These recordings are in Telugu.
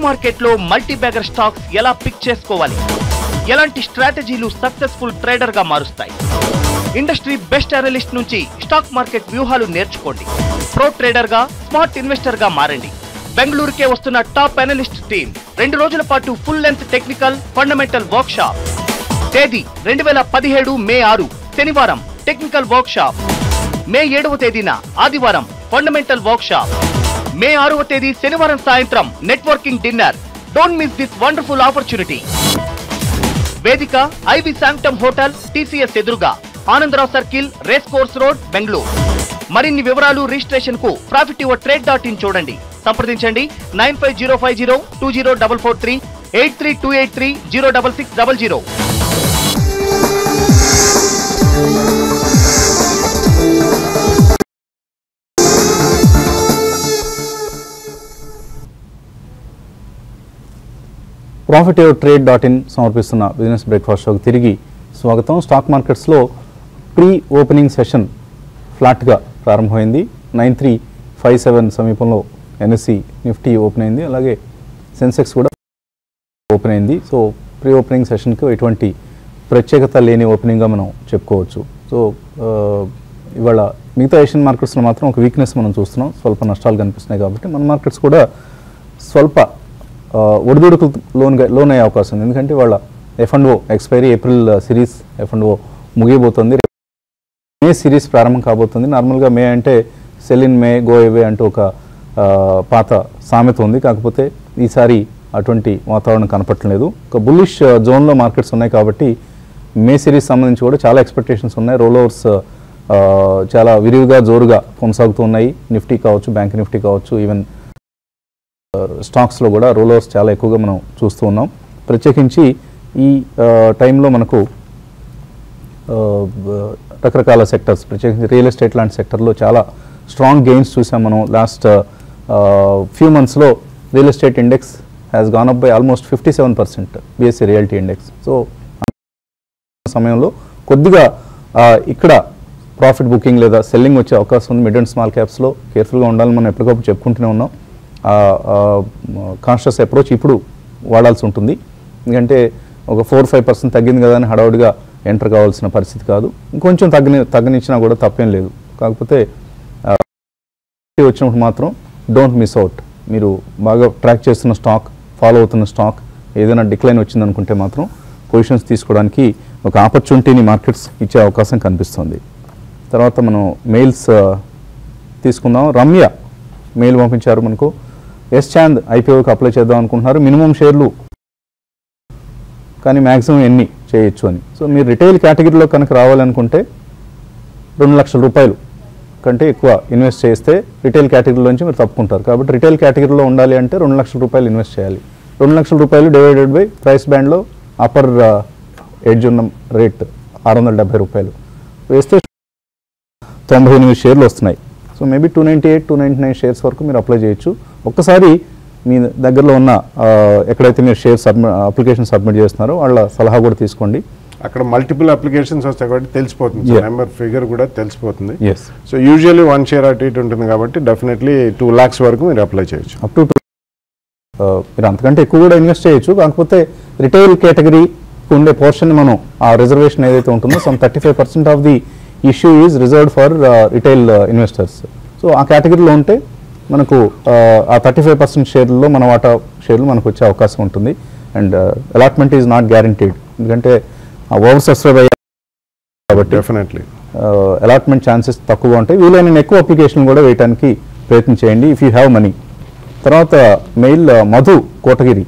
మార్కెట్లో మల్టీ బ్యాగర్ స్టాక్స్ ఎలా పిక్ చేసుకోవాలి, ఎలాంటి స్ట్రాటజీలు సక్సెస్ఫుల్ ట్రేడర్ గా మారుస్తాయి, ఇండస్ట్రీ బెస్ట్ అనలిస్ట్ నుంచి స్టాక్ మార్కెట్ వ్యూహాలు నేర్చుకోండి. ప్రో ట్రేడర్ గా స్మార్ట్ ఇన్వెస్టర్ గా మారండి. బెంగళూరుకే వస్తున్న టాప్ అనలిస్ట్ టీమ్ 2 రోజుల పాటు full length technical fundamental work shop. తేదీ 2017 మే 6 శనివారం టెక్నికల్ వర్క్ షాప్. మే 7వ తేదీన ఆదివారం ఫండమెంటల్ వర్క్ షాప్. మే 6వ తేదీ శనివారం సాయంత్రం networking dinner. Don't miss this wonderful opportunity. వేదిక ఐవి శాంక్టమ్ హోటల్, టీసీఎస్ ఎదురుగా, Anandrao circle, race course road, Bengaluru. మరిన్ని వివరాలు రిజిస్ట్రేషన్ కు profityourtrade.in చూడండి. సంప్రదించండి 9505020443 8328306600. profityourtrade.in సమర్పిస్తున్న బిజినెస్ బ్రేక్ఫాస్ట్ షోకి తిరిగి స్వాగతం. స్టాక్ మార్కెట్స్లో ప్రీ ఓపెనింగ్ సెషన్ ఫ్లాట్గా ప్రారంభమైంది. 9357 సమీపంలో ఎన్ఎస్సి నిఫ్టీ ఓపెన్ అయింది, అలాగే సెన్సెక్స్ కూడా ఓపెన్ అయింది. సో ప్రీ ఓపెనింగ్ సెషన్కి ఎటువంటి ప్రత్యేకత లేని ఓపెనింగ్గా మనం చెప్పుకోవచ్చు. సో ఇవాళ మిగతా ఏషియన్ మార్కెట్స్లో మాత్రం ఒక వీక్నెస్ మనం చూస్తున్నాం, స్వల్ప నష్టాలు కనిపిస్తున్నాయి. కాబట్టి మన మార్కెట్స్ కూడా స్వల్ప ఒడిదుడుకు లోనయ్యే అవకాశం ఉంది. ఎందుకంటే వాళ్ళ F&O expiry April series F&O ముగియబోతుంది. మే సిరీస్ ప్రారంభం కాబోతుంది. నార్మల్గా మే అంటే cell in may go away అంటూ ఒక పాత సామెత ఉంది. కాకపోతే ఈసారి అటువంటి వాతావరణం కనపట్టలేదు. ఒక బుల్లిష్ జోన్లో మార్కెట్స్ ఉన్నాయి కాబట్టి మే సిరీస్ సంబంధించి కూడా చాలా ఎక్స్పెక్టేషన్స్ ఉన్నాయి. రోల్ ఓవర్స్ చాలా విరివిగా జోరుగా కొనసాగుతూ ఉన్నాయి. నిఫ్టీ కావచ్చు, బ్యాంక్ నిఫ్టీ కావచ్చు, ఈవెన్ స్టాక్స్లో కూడా రోల్ ఓవర్స్ చాలా ఎక్కువగా మనం చూస్తూ ఉన్నాం. ప్రత్యేకించి ఈ టైంలో మనకు రకరకాల సెక్టర్స్, ప్రత్యేకించి రియల్ ఎస్టేట్ లాంటి సెక్టర్లో చాలా స్ట్రాంగ్ గెయిన్స్ చూసాం మనం. లాస్ట్ ఫ్యూ మంత్స్లో real estate index has gone up by almost 57%, BSE reality index. So సమయంలో కొద్దిగా ఇక్కడ ప్రాఫిట్ బుకింగ్ లేదా సెల్లింగ్ వచ్చే అవకాశం ఉంది. మిడ్ అండ్ స్మాల్ క్యాప్స్లో కేర్ఫుల్గా ఉండాలని మనం ఎప్పటికప్పుడు చెప్పుకుంటూనే ఉన్నాం. కాన్షియస్ అప్రోచ్ ఇప్పుడు వాడాల్సి ఉంటుంది. ఎందుకంటే ఒక 4-5% తగ్గింది కదా అని హడావుడిగా ఎంటర్ కావాల్సిన పరిస్థితి కాదు. ఇంకొంచెం తగ్గనిచ్చినా కూడా తప్పేం లేదు. కాకపోతే వచ్చినప్పుడు మాత్రం డోంట్ మిస్ అవుట్. మీరు బాగా ట్రాక్ చేస్తున్న స్టాక్, ఫాలో అవుతున్న స్టాక్ ఏదైనా డిక్లైన్ వచ్చిందనుకుంటే మాత్రం పొజిషన్స్ తీసుకోవడానికి ఒక ఆపర్చునిటీని మార్కెట్స్ ఇచ్చే అవకాశం కనిపిస్తుంది. తర్వాత మనం మెయిల్స్ తీసుకుందాం. రమ్య మెయిల్ పంపించారు మనకు. ఎస్ చాంద్ ఐపీఓకి అప్లై చేద్దాం అనుకుంటున్నారు. మినిమం షేర్లు కానీ మ్యాక్సిమం ఎన్ని చేయొచ్చు అని. సో మీరు రిటైల్ కేటగిరీలో కనుక రావాలనుకుంటే 2 లక్షల రూపాయలు కంటే ఎక్కువ ఇన్వెస్ట్ చేస్తే రిటైల్ కేటగిరీలోంచి మీరు తప్పుకుంటారు. కాబట్టి రిటైల్ కేటగిరీలో ఉండాలి అంటే 2 లక్షల రూపాయలు ఇన్వెస్ట్ చేయాలి. 2 లక్షల రూపాయలు డివైడెడ్ బై ప్రైస్ బ్యాండ్లో అప్పర్ ఎడ్జ్ ఉన్న రేట్ 670 రూపాయలు వేస్తే 98 షేర్లు వస్తున్నాయి. సో మేబీ 298-299 షేర్స్ వరకు మీరు అప్లై చేయొచ్చు. ఒక్కసారి మీ దగ్గరలో ఉన్న ఎక్కడైతే మీరు షేర్ అప్లికేషన్ సబ్మిట్ చేస్తున్నారో వాళ్ళ సలహా కూడా తీసుకోండి. అక్కడ మల్టిపుల్ అప్లికేషన్స్ వస్తాయి కాబట్టి తెలిసిపోతుంది, నెంబర్ ఫిగర్ కూడా తెలిసిపోతుంది. సో యూజువల్లీ 1 షేర్ అటు ఇటు ఉంటుంది కాబట్టి డెఫినెట్లీ 2 lakhs వరకు మీరు అప్లై చేయొచ్చు. అప్ టు మీరు అంతకంటే ఎక్కువ కూడా ఇన్వెస్ట్ చేయొచ్చు. కాకపోతే రిటైల్ కేటగిరీ ఉండే పోర్షన్ మనం ఆ రిజర్వేషన్ ఏదైతే ఉంటుందో some 35% of the issue is reserved for retail investors. So ఆ కేటగిరీలో ఉంటే మనకు ఆ 35% షేర్లలో మన వాటా షేర్లు మనకు వచ్చే అవకాశం ఉంటుంది. And allotment is not guaranteed, ఎందుకంటే ఓవర్ సబ్స్క్రైబ్ అయ్యే కాబట్టి డెఫినెట్లీ అలాట్మెంట్ ఛాన్సెస్ తక్కువగా ఉంటాయి. వీలైన ఎక్కువ అప్లికేషన్ కూడా వేయడానికి ప్రయత్నం చేయండి ఇఫ్ యూ హ్యావ్ మనీ. తర్వాత మెయిల్ మధు కోటగిరి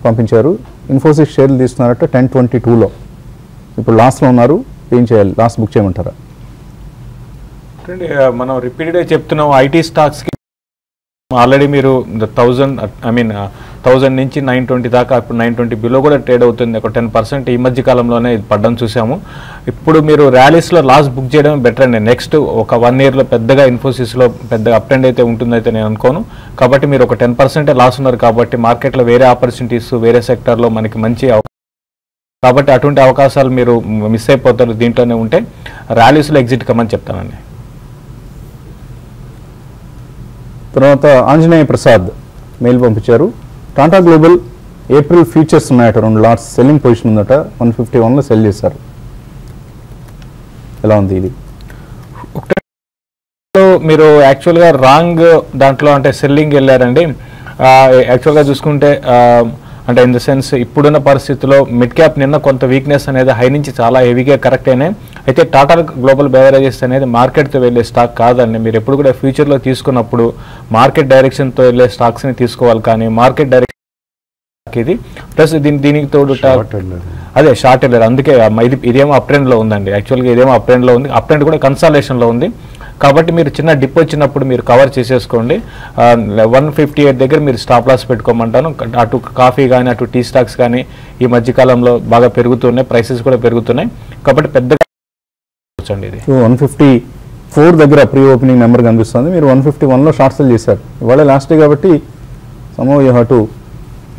పంపించారు. ఇన్ఫోసిస్ షేర్లు తీసుకున్నారట 1022లో. ఇప్పుడు లాస్ట్లో ఉన్నారు, ఏం చేయాలి? లాస్ట్ బుక్ చేయమంటారా? మనం రిపీటెడ్గా చెప్తున్నాం ఐటీ స్టాక్స్కి ఆల్రెడీ మీరు 1000 నుంచి 920 దాకా, ఇప్పుడు 920 బిలో కూడా ట్రేడ్ అవుతుంది. ఒక 10% ఈ మధ్య కాలంలోనే పడ్డం చూసాము. ఇప్పుడు మీరు ర్యాలీస్లో లాస్ట్ బుక్ చేయడం బెటర్ అండి. నెక్స్ట్ ఒక 1 yearలో పెద్దగా ఇన్ఫోసిస్లో పెద్దగా అప్ ట్రెండ్ అయితే ఉంటుందైతే నేను అనుకోను. కాబట్టి మీరు ఒక 10% లాస్ ఉన్నారు కాబట్టి మార్కెట్లో వేరే ఆపర్చునిటీస్ వేరే సెక్టర్లో మనకి మంచి కాబట్టి అటువంటి అవకాశాలు మీరు మిస్ అయిపోతారు. దీంట్లోనే ఉంటే ర్యాలీస్లో ఎగ్జిట్ కమ్మని చెప్తానండి. తర్వాత ఆంజనేయ ప్రసాద్ మెయిల్ పంపించారు. టాటా గ్లోబల్ ఏప్రిల్ ఫ్యూచర్స్ ఉన్నాయట, 2 లాట్స్ సెల్లింగ్ పొజిషన్ ఉందట, 151లో సెల్ చేశారు. ఎలా ఉంది ఇది? మీరు యాక్చువల్గా రాంగ్ దాంట్లో అంటే సెల్లింగ్ వెళ్ళారండి. యాక్చువల్గా చూసుకుంటే అంటే ఇన్ ద సెన్స్ ఇప్పుడున్న పరిస్థితుల్లో మిడ్ క్యాప్ నిన్న కొంత వీక్నెస్ అనేది హై నుంచి చాలా హెవీగా కరెక్ట్ అయినాయి. అయితే టాటా గ్లోబల్ బెవరేజెస్ అనేది మార్కెట్తో వెళ్ళే స్టాక్ కాదండి. మీరు ఎప్పుడు కూడా ఫ్యూచర్లో తీసుకున్నప్పుడు మార్కెట్ డైరెక్షన్తో వెళ్ళే స్టాక్స్ని తీసుకోవాలి, కానీ మార్కెట్ డైరెక్షన్ ఇది ప్లస్ దీనికి తోడు అదే షార్ట్ వెళ్ళారు. అందుకే ఇదేమో అప్ ట్రెండ్లో ఉందండి. యాక్చువల్గా ఇదేమో అప్ ట్రెండ్లో ఉంది, అప్ ట్రెండ్ కూడా కన్సాలేషన్లో ఉంది. కాబట్టి మీరు చిన్న డిప్ వచ్చినప్పుడు మీరు కవర్ చేసేసుకోండి. 158 దగ్గర మీరు స్టాప్ లాస్ పెట్టుకోమంటాను. అటు కాఫీ కానీ అటు టీ స్టాక్స్ కానీ ఈ మధ్యకాలంలో బాగా పెరుగుతున్నాయి, ప్రైసెస్ కూడా పెరుగుతున్నాయి. కాబట్టి పెద్దగా ఇది 154 దగ్గర ప్రీ ఓపెనింగ్ నెంబర్ కనిపిస్తుంది. మీరు 151లో షార్ట్ సెల్ చేశారు. ఇవాళ లాస్ట్ డే కాబట్టి somehow you have to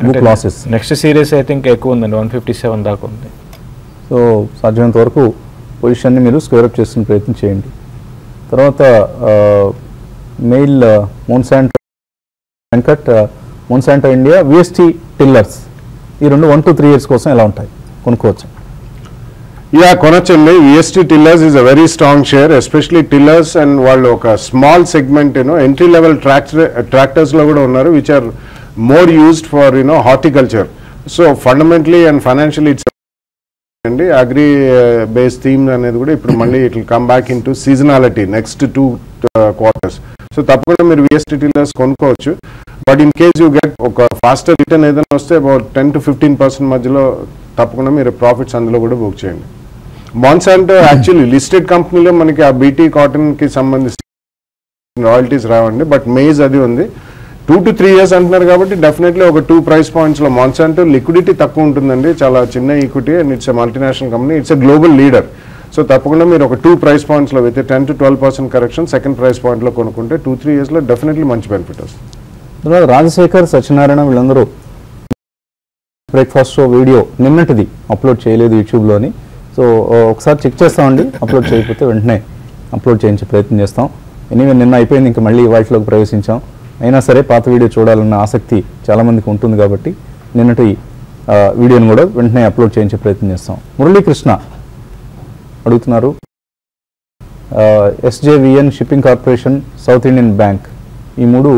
book losses. Next series అయితే ఇంకా ఎక్కువ ఉందండి, 157 దాకా ఉంది. సో సాధ్యమైనంత వరకు పొజిషన్ని మీరు స్క్వేర్ అప్ చేసుకునే ప్రయత్నం చేయండి. తర్వాత mail Monsanto Venkat, Monsanto India, VST Tillers ఈ రెండు 1 to 3 years కోసం ఎలా ఉంటాయి, కొనుక్కోవచ్చు? యా, కొనొచ్చండి. VST Tillers is a very strong share, especially tillers and వాళ్ళు ఒక స్మాల్ సెగ్మెంట్ ఎంట్రీ లెవెల్ ట్రాక్టర్స్లో కూడా ఉన్నారు, which are more used for horticulture. So fundamentally and financially it's అండి. అగ్రి బేస్డ్ థీమ్ అనేది కూడా ఇప్పుడు మళ్ళీ it will come back in to seasonality next 2 quarters. So తప్పకుండా మీరు విఎస్టీ టిల్లర్స్ కొనుక్కోవచ్చు. But in case you get ఒక ఫాస్టర్ రిటర్న్ ఏదైనా వస్తే అబౌట్ 10 to 15% మధ్యలో తప్పకుండా మీరు ప్రాఫిట్స్ అందులో కూడా బుక్ చేయండి. మాన్సాంటో యాక్చువల్లీ లిస్టెడ్ కంపెనీలో మనకి ఆ బీటీ కాటన్కి సంబంధించి రాయల్టీస్ రావండి, బట్ మేజ్ అది ఉంది. 2 to 3 years అంటున్నారు కాబట్టి డెఫినెట్లీ ఒక 2 price pointsలో మాన్సాంటో లిక్విడిటీ తక్కువ ఉంటుందండి, చాలా చిన్న equity and it's a multinational company, it's a global leader. So తప్పకుండా మీరు ఒక 2 price pointsలో విత్ 10 to 12% కరెక్షన్ సెకండ్ ప్రైస్ పాయింట్లో కొనుక్కుంటే 2-3 yearsలో డెఫినెట్లీ మంచి బెనిఫిట్ వస్తుంది. తర్వాత రాజశేఖర్, సత్యనారాయణ వీళ్ళందరూ బ్రేక్ఫాస్ట్ షో వీడియో నిన్నటిది అప్లోడ్ చేయలేదు యూట్యూబ్లోని. సో ఒకసారి చెక్ చేస్తామండి, అప్లోడ్ చేయకపోతే వెంటనే అప్లోడ్ చేయించే ప్రయత్నం చేస్తాం. ఎనీవే నిన్న అయిపోయింది, ఇంకా మళ్ళీ వాటిలోకి ప్రవేశించాం. అయినా సరే పాత వీడియో చూడాలన్న ఆసక్తి చాలామందికి ఉంటుంది కాబట్టి నిన్నటి వీడియోని కూడా వెంటనే అప్లోడ్ చేయించే ప్రయత్నం చేస్తాం. మురళీకృష్ణ అడుగుతున్నారు, SJVN shipping corporation, south Indian bank ఈ 3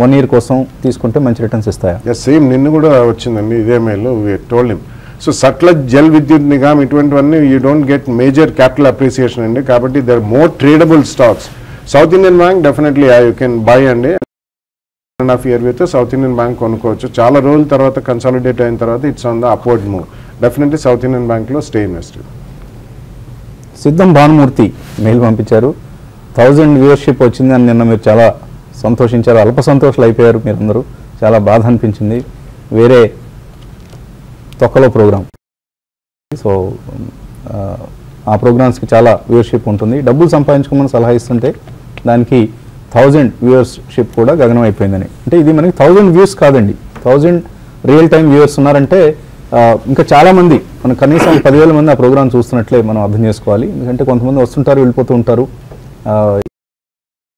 1 year కోసం తీసుకుంటే మంచి రిటర్న్స్ ఇస్తాయా? సేమ్ నిన్ను కూడా వచ్చిందండి ఇదే mail, told him. So Sutlej, Jal Vidyut Nigam ఇటువంటివన్నీ you don't get major capital appreciation అండి, కాబట్టి they are more tradable stocks. South Indian Bank definitely you can buy అండి. 1.5 year with South Indian Bank కొనుక్కోవచ్చు. చాలా రోజుల తర్వాత కన్సాలిడేట్ అయిన తర్వాత it's on the upward move. Definitely South Indian బ్యాంక్లో స్టే ఇన్వెస్టెడ్. సిద్ధం భానుమూర్తి మెయిల్ పంపించారు, 1000 వ్యూవర్షిప్ వచ్చిందని నిన్న మీరు చాలా సంతోషించారు, అల్ప సంతోషాలు అయిపోయారు మీరందరూ, చాలా బాధ అనిపించింది. వేరే తొక్కలో ప్రోగ్రామ్, సో ఆ ప్రోగ్రామ్స్కి చాలా వ్యూవర్షిప్ ఉంటుంది. డబ్బులు సంపాదించుకోమని సలహా ఇస్తుంటే దానికి 1000 వ్యూవర్షిప్ కూడా గగనం అయిపోయిందని. అంటే ఇది మనకి 1000 వ్యూస్ కాదండి, 1000 రియల్ టైం వ్యూవర్స్ ఉన్నారంటే ఇంకా చాలామంది, మనకు కనీసం 10,000 మంది ఆ ప్రోగ్రామ్ చూస్తున్నట్లే మనం అర్థం చేసుకోవాలి. ఎందుకంటే కొంతమంది వస్తుంటారు, వెళ్ళిపోతూ ఉంటారు.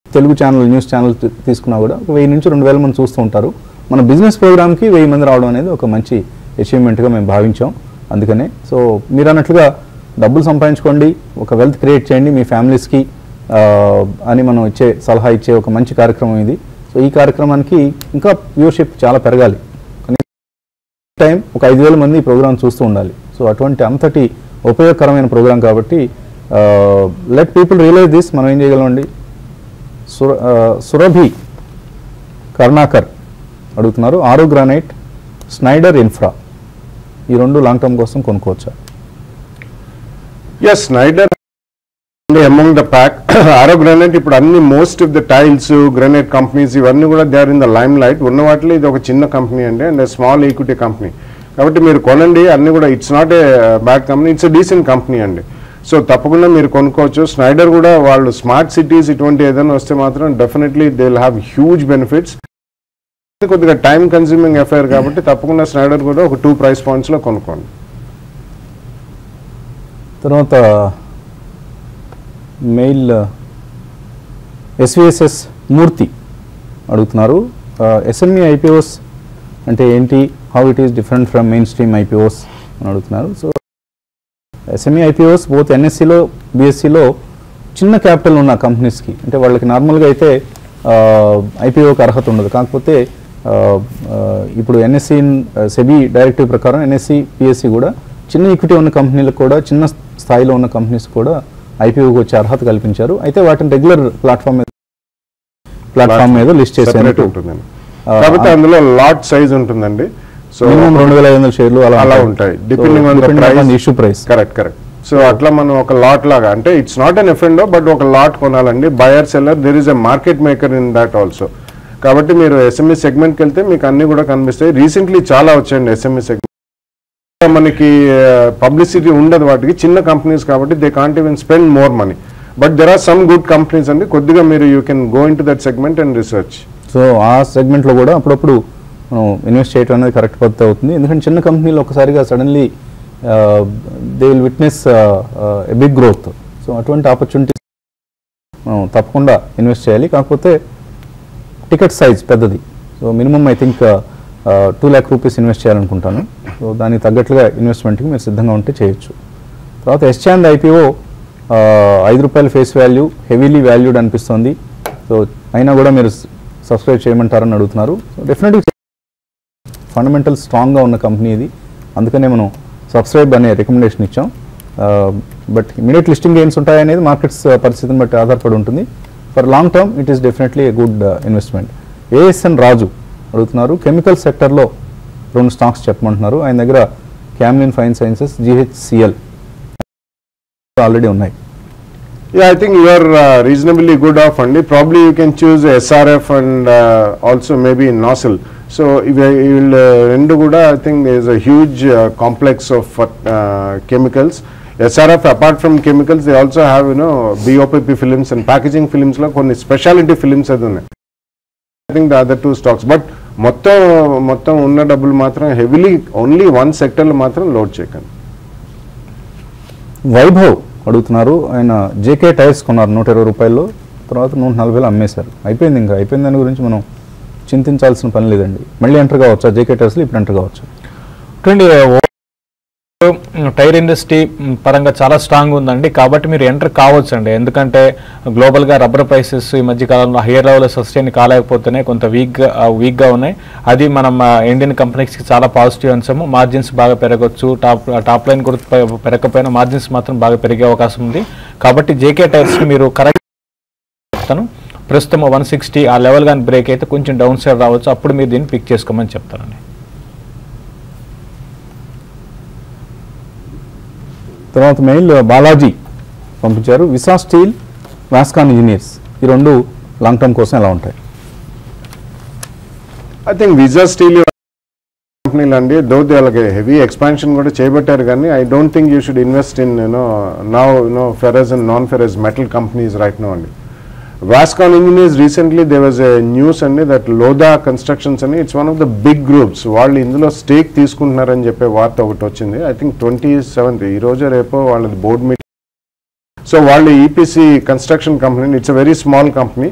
తెలుగు ఛానల్, న్యూస్ ఛానల్ తీసుకున్నా కూడా 1000 నుంచి 2000 మంది చూస్తూ ఉంటారు. మన బిజినెస్ ప్రోగ్రామ్కి 1000 మంది రావడం అనేది ఒక మంచి అచీవ్మెంట్గా మేము భావించాం. అందుకనే సో మీరు అన్నట్లుగా డబ్బులు సంపాదించుకోండి, ఒక వెల్త్ క్రియేట్ చేయండి మీ ఫ్యామిలీస్కి అని మనం సలహా ఇచ్చే ఒక మంచి కార్యక్రమం ఇది. సో ఈ కార్యక్రమానికి ఇంకా వ్యూవర్షిప్ చాలా పెరగాలి, టైం ఒక 5000 మంది ఈ ప్రోగ్రామ్ చూస్తూ ఉండాలి. సో అటువంటి అంతటి ఉపయోగకరమైన ప్రోగ్రాం కాబట్టి లెట్ పీపుల్ రియలైజ్ దిస్. మనం ఏం చేయగలమండి? సురభి కర్ణాకర్ అడుగుతున్నారు, ఆరో గ్రానైట్, స్నైడర్ ఇన్ఫ్రా ఈ 2 లాంగ్ టర్మ్ కోసం కొనుక్కోవచ్చా? Yes, Schneider among the pack. Aro Granite ఇప్పుడు అన్ని most of the tiles, granite companies ఇవన్నీ కూడా they are in the limelight. ఉన్న వాటిలో ఇది ఒక చిన్న కంపెనీ అండి అండ్ స్మాల్ ఈక్విటీ కంపెనీ, కాబట్టి మీరు కొనండి. అన్ని కూడా it's not a bad company, it's a decent company అండి. సో తప్పకుండా మీరు కొనుక్కోవచ్చు. స్నైడర్ కూడా వాళ్ళు స్మార్ట్ సిటీస్ ఇటువంటి ఏదైనా వస్తే మాత్రం definitely they will have huge benefits. కొద్దిగా టైం కన్స్యూమింగ్ అఫైర్ కాబట్టి తప్పకుండా స్నైడర్ కూడా ఒక 2 price pointsలో కొనుక్కోండి. తర్వాత మెయిల్ SVSS మూర్తి అడుగుతున్నారు, ఎస్ఎంఈ ఐపీఓస్ అంటే ఏంటి, how it is different from main stream IPOs అని అడుగుతున్నారు. సో ఎస్ఎంఈ ఐపీఓస్ బోత్ ఎన్ఎస్సిలో బీఎస్సీలో చిన్న క్యాపిటల్ ఉన్న కంపెనీస్కి, అంటే వాళ్ళకి నార్మల్గా అయితే ఐపీఓకి అర్హత ఉండదు. కాకపోతే ఇప్పుడు ఎన్ఎస్సి సెబీ డైరెక్టివ్ ప్రకారం ఎన్ఎస్సి పిఎస్సి కూడా చిన్న ఈక్విటీ ఉన్న కంపెనీలకు కూడా, చిన్న స్థాయిలో ఉన్న కంపెనీస్ కూడా ఐపీఓకి వచ్చే అర్హత కల్పించారు. అయితే వాటిని రెగ్యులర్ ప్లాట్ఫామ్ మీద లిస్ట్ చేసేందుకు ఉంటుంది. కాబట్టి అందులో లాట్ సైజ్ ఉంటుందండి. సో 2500 షేర్లు అలా ఉంటాయి, depending on issue price. Correct. So అట్లా మనం ఒక లాట్ లాగా, అంటే it's not an F and O but ఒక లాట్ కొనాలండి. Buyer seller, there is a market maker in that also. కాబట్టి మీరు ఎస్ఎంఈ సెగ్మెంట్కి వెళ్తే మీకు అన్ని కూడా కనిపిస్తాయి. రీసెంట్లీ చాలా వచ్చాయండి ఎస్ఎంఈ సెగ్మెంట్. మనకి పబ్లిసిటీ ఉండదు వాటికి, చిన్న కంపెనీస్ కాబట్టి they can't even spend more money. But there are some good companies అండి. కొద్దిగా మీరు you can go in to that segment and research. So ఆ సెగ్మెంట్లో కూడా అప్పుడప్పుడు మనం ఇన్వెస్ట్ చేయడం అనేది కరెక్ట్ పద్ధతి అవుతుంది. ఎందుకంటే చిన్న కంపెనీలు ఒకసారిగా suddenly they will witness a big growth. So అటువంటి ఆపర్చునిటీస్ మనం తప్పకుండా ఇన్వెస్ట్ చేయాలి. కాకపోతే టికెట్ సైజ్ పెద్దది. So minimum I think 2 lakh rupees invest చేయాలనుకుంటాను. సో దానికి తగ్గట్లుగా ఇన్వెస్ట్మెంట్కి మీరు సిద్ధంగా ఉంటే చేయొచ్చు. తర్వాత S Chand IPO ₹5 face value, heavily valued అనిపిస్తుంది. సో అయినా కూడా మీరు సబ్స్క్రైబ్ చేయమంటారని అడుగుతున్నారు. సో డెఫినెట్గా ఫండమెంటల్ స్ట్రాంగ్గా ఉన్న కంపెనీ ఇది, అందుకనే మనం సబ్స్క్రైబ్ అనే రికమెండేషన్ ఇచ్చాం. బట్ ఇమీడియట్ లిస్టింగ్ గెయిన్స్ ఉంటాయనేది మార్కెట్స్ పరిస్థితిని బట్టి ఆధారపడి ఉంటుంది. For long term it is definitely a good investment. ASN Raju అడుగుతున్నారు, కెమికల్ సెక్టర్లో 2 స్టాక్స్ చెప్పమంటున్నారు. ఆయన దగ్గర Camlin Fine Sciences, GHCL already ఉన్నాయి. Yeah, I think you are reasonably good off only. Probably you can choose SRF and also maybe Nozzle. So if you will rendu kuda, I think there is a huge complex of chemicals. SRF apart from chemicals, they also have BOPP films and packaging films lo konni specialty films adu unnai. I think the other 2 stocks, but మొత్తం ఉన్న డబ్బులు మాత్రం heavily only one sector లో మాత్రం లోడ్ చేయకండి. వైభవ్ అడుగుతున్నారు, ఆయన జేకే టైర్స్ కొన్నారు ₹120, తర్వాత ₹140 అమ్మేశారు. అయిపోయింది దాని గురించి మనం చింతించాల్సిన పని లేదండి. మళ్ళీ ఎంటర్ కావచ్చా జేకే టైర్స్లో? ఇప్పుడు ఎంటర్ కావచ్చు. టైర్ ఇండస్ట్రీ పరంగా చాలా స్ట్రాంగ్ ఉందండి, కాబట్టి మీరు ఎంటర్ కావచ్చు అండి. ఎందుకంటే గ్లోబల్గా రబ్బర్ ప్రైసెస్ ఈ మధ్య కాలంలో హైయర్ లెవెల్ సస్టైన్ కాలేకపోతున్నాయి, కొంత వీక్గా ఉన్నాయి. అది మనం ఇండియన్ కంపెనీస్కి చాలా పాజిటివ్ అంశము. మార్జిన్స్ బాగా పెరగవచ్చు, టాప్ లైన్ కూడా పెరగకపోయినా మార్జిన్స్ మాత్రం బాగా పెరిగే అవకాశం ఉంది. కాబట్టి జేకే టైర్స్ని మీరు కరెక్ట్ చెప్తాను. ప్రస్తుతం 160 ఆ లెవెల్ కానీ బ్రేక్ అయితే కొంచెం డౌన్ సైడ్ రావచ్చు, అప్పుడు మీరు దీన్ని పిక్ చేసుకోమని చెప్తానండి. తర్వాత మెయిల్ బాలాజీ పంపించారు, విసా స్టీల్, వాస్కాన్ ఇంజనీర్స్ ఈ 2 లాంగ్ టర్మ్ కోసం ఎలా ఉంటాయి? ఐ థింక్ విజా స్టీల్ కంపెనీలు అండి, దో వాళ్ళకి హెవీ ఎక్స్పాన్షన్ కూడా చేయబట్టారు, కానీ I don't think you should invest in ferrous and non ferrous metal companies right now అండి. Vascon Engineers recently there was a news and that Lodha Constructions and it's one of the big groups. వాళ్ళు ఇందులో స్టేక్ తీసుకుంటున్నారని చెప్పే వార్త ఒకటి వచ్చింది. ఐ థింక్ 27th ఈ రోజు రేపో వాళ్ళది బోర్డ్ మీటింగ్. సో వాళ్ళు EPC construction company, it's a very small company.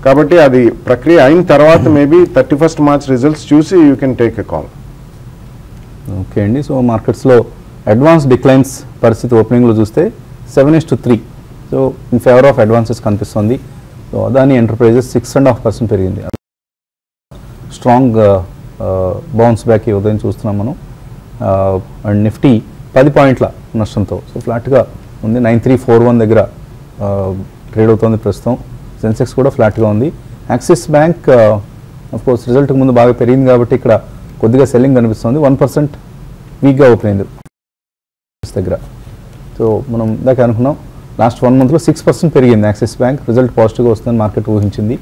కాబట్టి అది ప్రక్రియ అయిన తర్వాత మేబీ 31st March రిజల్ట్స్ చూసి you can take a call. Okay అండి. సో మార్కెట్స్లో అడ్వాన్స్ డిక్లైన్స్ పరిస్థితి ఓపెనింగ్లో చూస్తే 7:3. So in favour of advances కనిపిస్తుంది. సో అదాని ఎంటర్ప్రైజెస్ 6.5% పెరిగింది. స్ట్రాంగ్ బౌన్స్ బ్యాక్ ఈ ఉదయం చూస్తున్నాం మనం. అండ్ నిఫ్టీ 10 పాయింట్ల నష్టంతో సో ఫ్లాట్గా ఉంది. 9341 దగ్గర ట్రేడ్ అవుతుంది ప్రస్తుతం. సెన్సెక్స్ కూడా ఫ్లాట్గా ఉంది. యాక్సిస్ బ్యాంక్ కోర్స్ రిజల్ట్కి ముందు బాగా పెరిగింది కాబట్టి ఇక్కడ కొద్దిగా సెల్లింగ్ కనిపిస్తుంది. 1% వీక్గా ఓపెన్ అయింది దగ్గర. సో మనం ఇందాక అనుకున్నాం లాస్ట్ 1 monthలో 6% పెరిగింది యాక్సిస్ బ్యాంక్. రిజల్ట్ పాజిటివ్గా వస్తుందని మార్కెట్ ఊహించింది.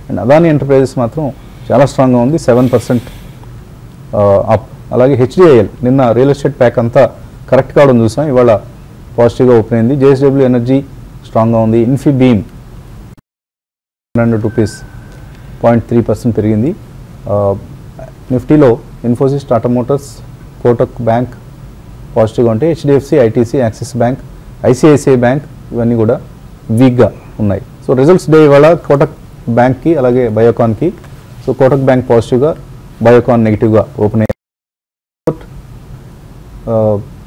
అండ్ అదాని ఎంటర్ప్రైజెస్ మాత్రం చాలా స్ట్రాంగ్గా ఉంది, 7% అప్. అలాగే HDIL నిన్న రియల్ ఎస్టేట్ ప్యాక్ అంతా కరెక్ట్ కావడం చూసాం, ఇవాళ పాజిటివ్గా ఓపెన్ అయింది. JSW ఎనర్జీ స్ట్రాంగ్గా ఉంది. ఇన్ఫీబీమ్ ₹100 పెరిగింది. నిఫ్టీలో ఇన్ఫోసిస్, టాటా మోటార్స్, కోటక్ బ్యాంక్ పాజిటివ్గా ఉంటాయి. HDFC, ITC, axis bank, ICICI bank ఇవన్నీ కూడా వీక్గా ఉన్నాయి. సో రిజల్ట్స్ డే ఇవాళ కోటక్ బ్యాంక్కి అలాగే బయోకాన్కి. సో సో కోటక్ బ్యాంక్ పాజిటివ్గా, బయోకాన్ నెగిటివ్గా ఓపెన్ అయ్యింది.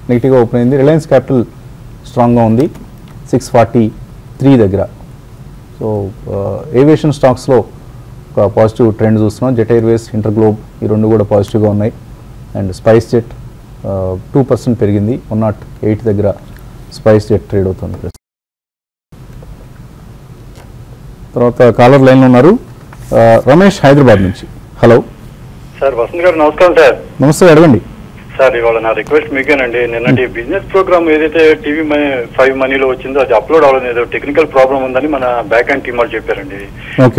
నెగిటివ్గా ఓపెన్ అయింది. రిలయన్స్ క్యాపిటల్ స్ట్రాంగ్గా ఉంది 643 దగ్గర. సో ఏవియేషన్ స్టాక్స్లో ఒక పాజిటివ్ ట్రెండ్ చూస్తున్నాం. జెట్ ఎయిర్వేస్, ఇంటర్గ్లోబ్ ఈ రెండు కూడా పాజిటివ్గా ఉన్నాయి. అండ్ స్పైస్ జెట్ 2% పెరిగింది. 108 దగ్గర స్పైస్ జెట్ ట్రేడ్ అవుతుంది. తర్వాత కాలర్ లైన్లో ఉన్నారు రమేష్ హైదరాబాద్ నుంచి. హలో సార్, వసంత్ గారు నమస్కారం సార్. నమస్తే, అడగండి సార్, ఇవాళ నా రిక్వెస్ట్ మీకేనండి. నిన్నటి బిజినెస్ ప్రోగ్రామ్ ఏదైతే టీవీ 5 మనీలో వచ్చిందో అది అప్లోడ్ అవ్వలేదు, ఏదో టెక్నికల్ ప్రాబ్లం ఉందని మన బ్యాక్ అండ్ టీమ్ వాళ్ళు చెప్పారండి.